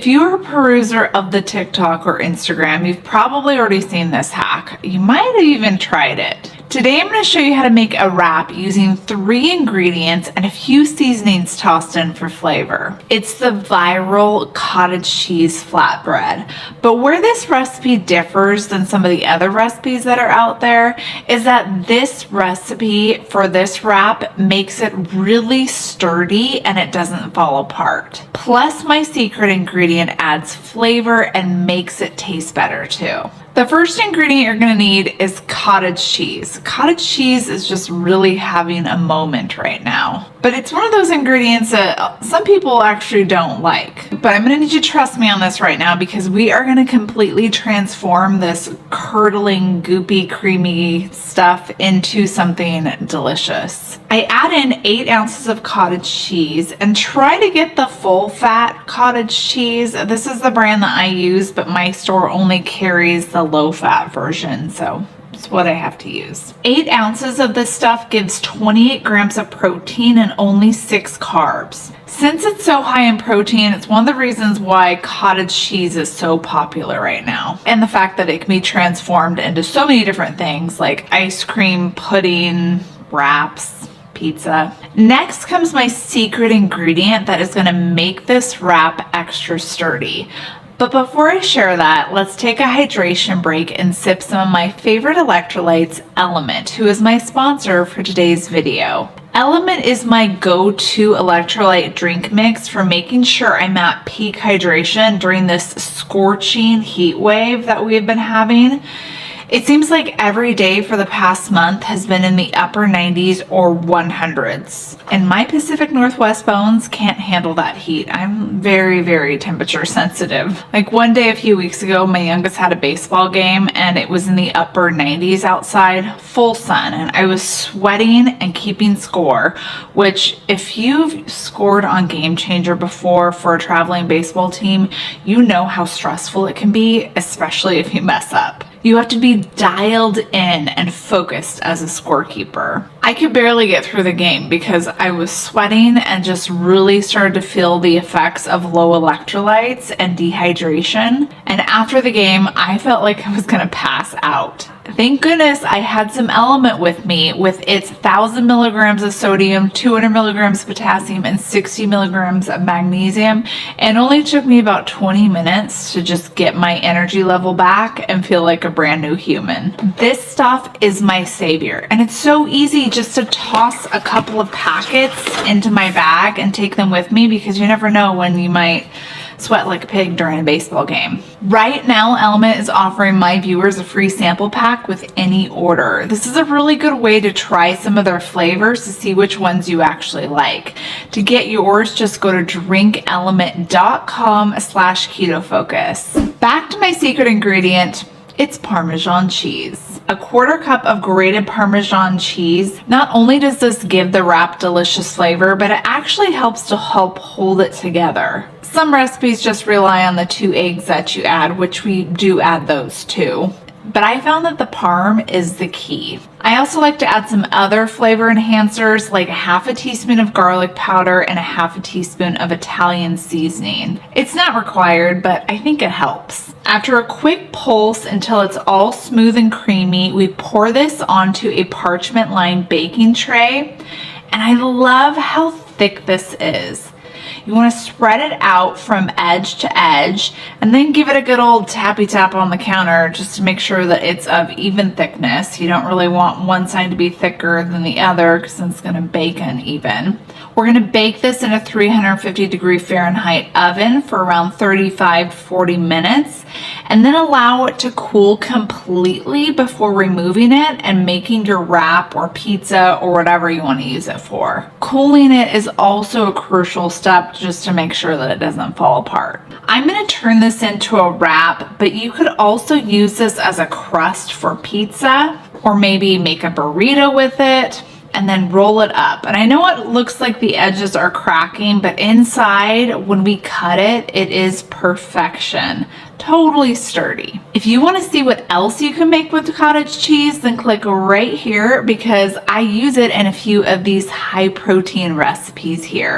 you are a peruser of the TikTok or Instagram, you've probably already seen this hack. You might have even tried it. Today I'm going to show you how to make a wrap using 3 ingredients and a few seasonings tossed in for flavor. It's the viral cottage cheese flatbread. But where this recipe differs than some of the other recipes that are out there is that this recipe for this wrap makes it really sturdy and it doesn't fall apart. Plus, my secret ingredient adds flavor and makes it taste better too. The first ingredient you're going to need is cottage cheese. Cottage cheese is just really having a moment right now. But it's one of those ingredients that some people actually don't like. But I'm going to need you to trust me on this right now because we are going to completely transform this curdling, goopy, creamy stuff into something delicious. I add in 8 ounces of cottage cheese and try to get the full fat cottage cheese. This is the brand that I use, but my store only carries the low fat version, so it's what I have to use. 8 ounces of this stuff gives 28 grams of protein and only 6 carbs. Since it's so high in protein, it's one of the reasons why cottage cheese is so popular right now. And the fact that it can be transformed into so many different things like ice cream, pudding, wraps, pizza. Next comes my secret ingredient that is going to make this wrap extra sturdy. But before I share that, let's take a hydration break and sip some of my favorite electrolytes, Element, who is my sponsor for today's video. Element is my go-to electrolyte drink mix for making sure I'm at peak hydration during this scorching heat wave that we've been having. It seems like every day for the past month has been in the upper 90s or 100s. And my Pacific Northwest bones can't handle that heat. I'm very, very temperature sensitive. Like one day a few weeks ago, my youngest had a baseball game and it was in the upper 90s outside, full sun. And I was sweating and keeping score, which if you've scored on Game Changer before for a traveling baseball team, you know how stressful it can be, especially if you mess up. You have to be dialed in and focused as a scorekeeper. I could barely get through the game because I was sweating and just really started to feel the effects of low electrolytes and dehydration. And after the game, I felt like I was gonna pass out. Thank goodness I had some Element with me with its 1,000 milligrams of sodium, 200 milligrams of potassium, and 60 milligrams of magnesium. And it only took me about 20 minutes to just get my energy level back and feel like a brand new human. This stuff is my savior. And it's so easy just to toss a couple of packets into my bag and take them with me because you never know when you might sweat like a pig during a baseball game. Right now, Element is offering my viewers a free sample pack with any order. This is a really good way to try some of their flavors to see which ones you actually like. To get yours, just go to drinkelement.com/ketofocus. Back to my secret ingredient, it's Parmesan cheese. A 1/4 cup of grated Parmesan cheese. Not only does this give the wrap delicious flavor, but it actually helps to help hold it together. Some recipes just rely on the 2 eggs that you add, which we do add those too. But I found that the parm is the key. I also like to add some other flavor enhancers like 1/2 teaspoon of garlic powder and 1/2 teaspoon of Italian seasoning. It's not required, but I think it helps. After a quick pulse until it's all smooth and creamy, we pour this onto a parchment lined baking tray. And I love how thick this is. You want to spread it out from edge to edge and then give it a good old tappy tap on the counter just to make sure that it's of even thickness. You don't really want one side to be thicker than the other because it's going to bake uneven. We're going to bake this in a 350-degree Fahrenheit oven for around 35 to 40 minutes and then allow it to cool completely before removing it and making your wrap or pizza or whatever you want to use it for. Cooling it is also a crucial step just to make sure that it doesn't fall apart. I'm going to turn this into a wrap, but you could also use this as a crust for pizza or maybe make a burrito with it and then roll it up. And I know it looks like the edges are cracking, but inside when we cut it, it is perfection. Totally sturdy. If you want to see what else you can make with cottage cheese, then click right here because I use it in a few of these high protein recipes here.